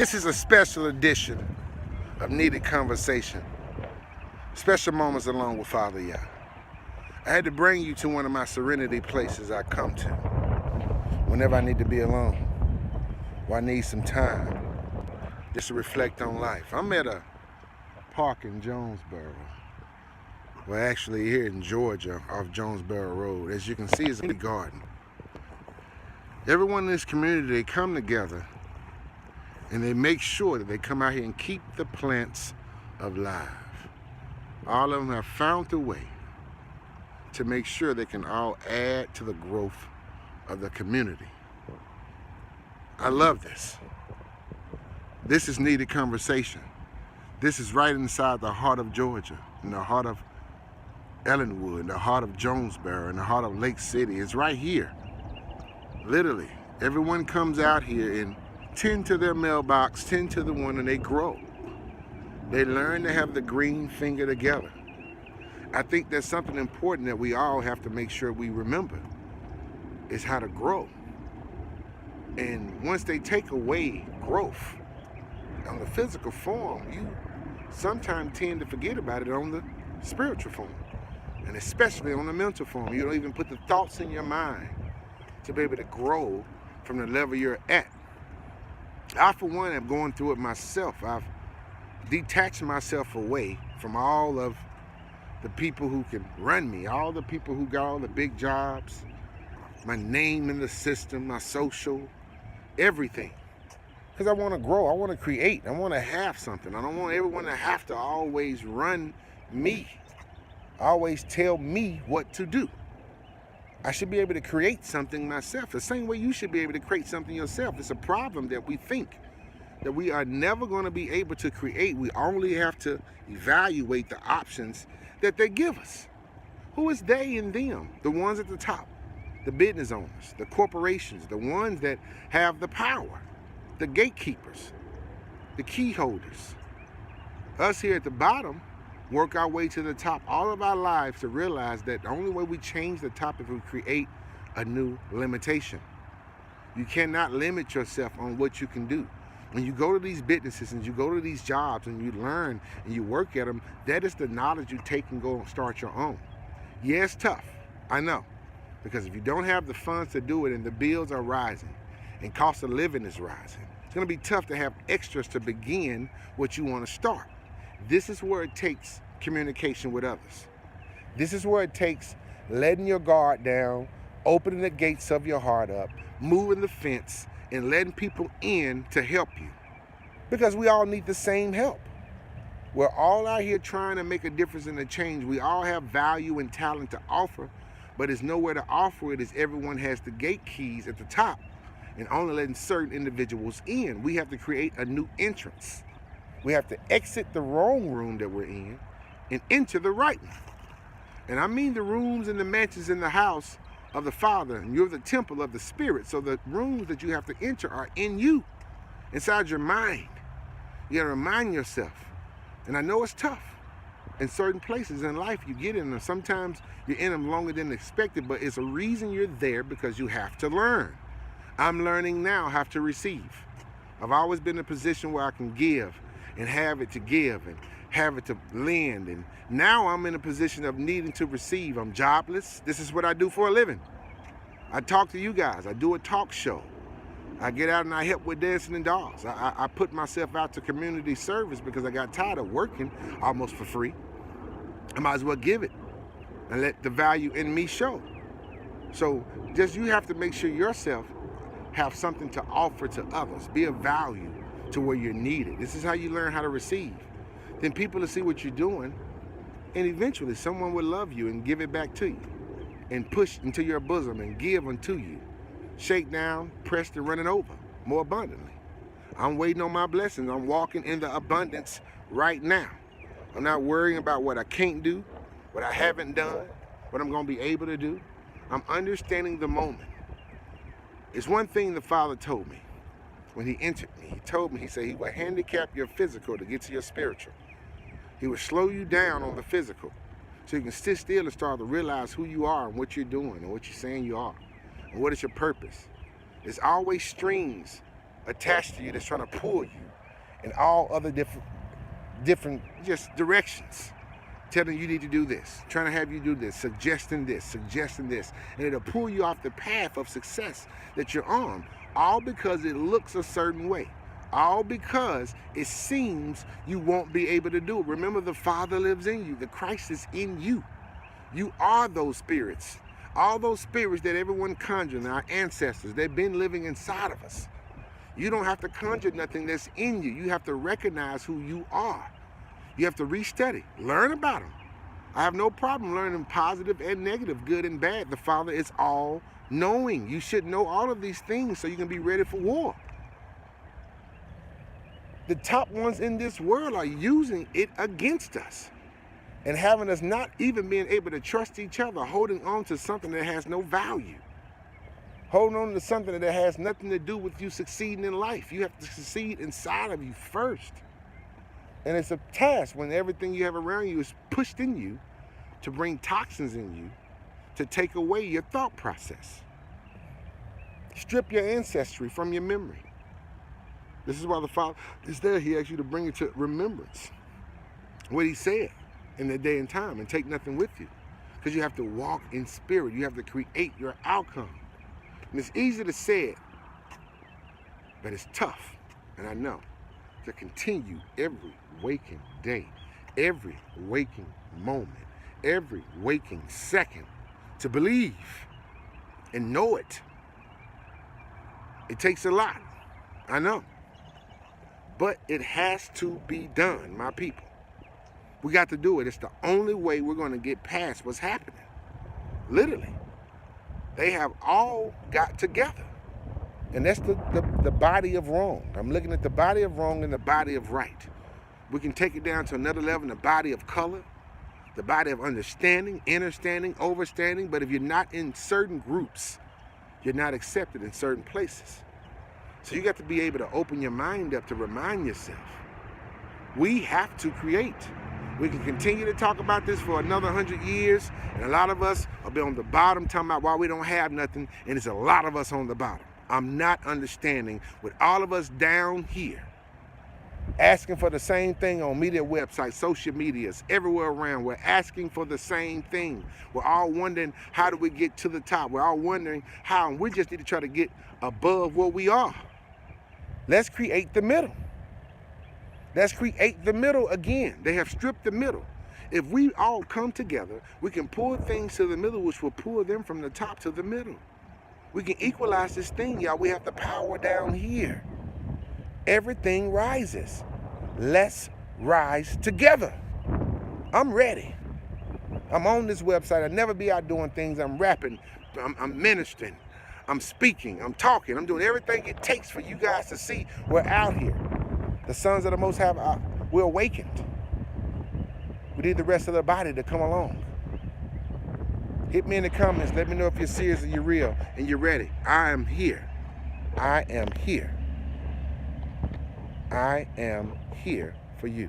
This is a special edition of Needed Conversation. Special moments along with Fatheryah. I had to bring you to one of my serenity places I come to whenever I need to be alone, or I need some time just to reflect on life. I'm at a park in Jonesboro. Well, actually here in Georgia off Jonesboro Road. As you can see, it's a garden. Everyone in this community, they come together and they make sure that they come out here and keep the plants alive. All of them have found the way to make sure they can all add to the growth of the community. I love this. This is Needed Conversation. This is right inside the heart of Georgia, in the heart of Ellenwood, in the heart of Jonesboro, in the heart of Lake City. It's right here. Literally, everyone comes out here and tend to their mailbox, tend to the one, and they grow. They learn to have the green finger together. I think there's something important that we all have to make sure we remember, is how to grow. And once they take away growth on the physical form, you sometimes tend to forget about it on the spiritual form, and especially on the mental form. You don't even put the thoughts in your mind to be able to grow from the level you're at. I, for one, am going through it myself. I've detached myself away from all of the people who can run me, all the people who got all the big jobs, my name in the system, my social, everything. Because I want to grow, I want to create, I want to have something. I don't want everyone to have to always run me, always tell me what to do. I should be able to create something myself, the same way you should be able to create something yourself. It's a problem that we think that we are never going to be able to create. We only have to evaluate the options that they give us. Who is they and them? The ones at the top, the business owners, the corporations, the ones that have the power, the gatekeepers, the key holders. Us here at the bottom work our way to the top all of our lives to realize that the only way we change the top is if we create a new limitation. You cannot limit yourself on what you can do. When you go to these businesses and you go to these jobs and you learn and you work at them, that is the knowledge you take and go and start your own. Yeah, it's tough, I know, because if you don't have the funds to do it and the bills are rising and cost of living is rising, it's gonna be tough to have extras to begin what you wanna start. This is where it takes communication with others. This is where it takes letting your guard down, opening the gates of your heart up, moving the fence, and letting people in to help you. Because we all need the same help. We're all out here trying to make a difference in the change. We all have value and talent to offer, but there's nowhere to offer it as everyone has the gate keys at the top and only letting certain individuals in. We have to create a new entrance. We have to exit the wrong room that we're in and enter the right one. And I mean the rooms and the mansions in the house of the Father, and you're the temple of the Spirit. So the rooms that you have to enter are in you, inside your mind. You gotta remind yourself. And I know it's tough. In certain places in life, you get in them. Sometimes you're in them longer than expected, but it's a reason you're there, because you have to learn. I'm learning now how to receive. I've always been in a position where I can give and have it to give and have it to lend, and now I'm in a position of needing to receive. I'm jobless. This is what I do for a living. I talk to you guys. I do a talk show. I get out and I help with dancing and dolls. I put myself out to community service because I got tired of working almost for free. I might as well give it and let the value in me show. So just you have to make sure yourself have something to offer to others. Be of value to where you're needed. This is how you learn how to receive. Then people will see what you're doing, and eventually someone will love you and give it back to you and push into your bosom and give unto you. Shake down, pressed and running over more abundantly. I'm waiting on my blessings. I'm walking in the abundance right now. I'm not worrying about what I can't do, what I haven't done, what I'm going to be able to do. I'm understanding the moment. It's one thing the Father told me when he entered me. He told me, he said he would handicap your physical to get to your spiritual. He would slow you down on the physical so you can sit still and start to realize who you are and what you're doing and what you're saying you are and what is your purpose. There's always strings attached to you that's trying to pull you and all other different just directions, telling you need to do this, trying to have you do this, suggesting this, and it'll pull you off the path of success that you're on, all because it looks a certain way, all because it seems you won't be able to do it. Remember, the Father lives in you. The Christ is in you. You are those spirits. All those spirits that everyone conjured, our ancestors, they've been living inside of us. You don't have to conjure nothing that's in you. You have to recognize who you are. You have to restudy, learn about them. I have no problem learning positive and negative, good and bad. The Father is all knowing. You should know all of these things so you can be ready for war. The top ones in this world are using it against us and having us not even being able to trust each other, holding on to something that has no value. Holding on to something that has nothing to do with you succeeding in life. You have to succeed inside of you first. And it's a task when everything you have around you is pushed in you to bring toxins in you, to take away your thought process. Strip your ancestry from your memory. This is why the Father is there. He asks you to bring it to remembrance, what he said in the day and time, and take nothing with you. Because you have to walk in spirit. You have to create your outcome. And it's easy to say it, but it's tough, and I know, to continue every waking day, every waking moment, every waking second, to believe and know it. It takes a lot, I know, but it has to be done, my people. We got to do it. It's the only way we're going to get past what's happening. Literally. They have all got together. And that's the body of wrong. I'm looking at the body of wrong and the body of right. We can take it down to another level, the body of color, the body of understanding, understanding, overstanding. But if you're not in certain groups, you're not accepted in certain places. So you got to be able to open your mind up to remind yourself. We have to create. We can continue to talk about this for another 100 years, and a lot of us will be on the bottom talking about why we don't have nothing, and there's a lot of us on the bottom. I'm not understanding, with all of us down here, asking for the same thing on media websites, social medias, everywhere around. We're asking for the same thing. We're all wondering, how do we get to the top? We're all wondering how, and we just need to try to get above where we are. Let's create the middle. Let's create the middle again. They have stripped the middle. If we all come together, we can pull things to the middle, which will pull them from the top to the middle. We can equalize this thing, y'all. We have the power down here. Everything rises. Let's rise together. I'm ready. I'm on this website. I'll never be out doing things. I'm rapping. I'm ministering. I'm speaking. I'm talking. I'm doing everything it takes for you guys to see we're out here. The sons of the Most High, we're awakened. We need the rest of the body to come along. Hit me in the comments. Let me know if you're serious and you're real and you're ready. I am here. I am here. I am here for you.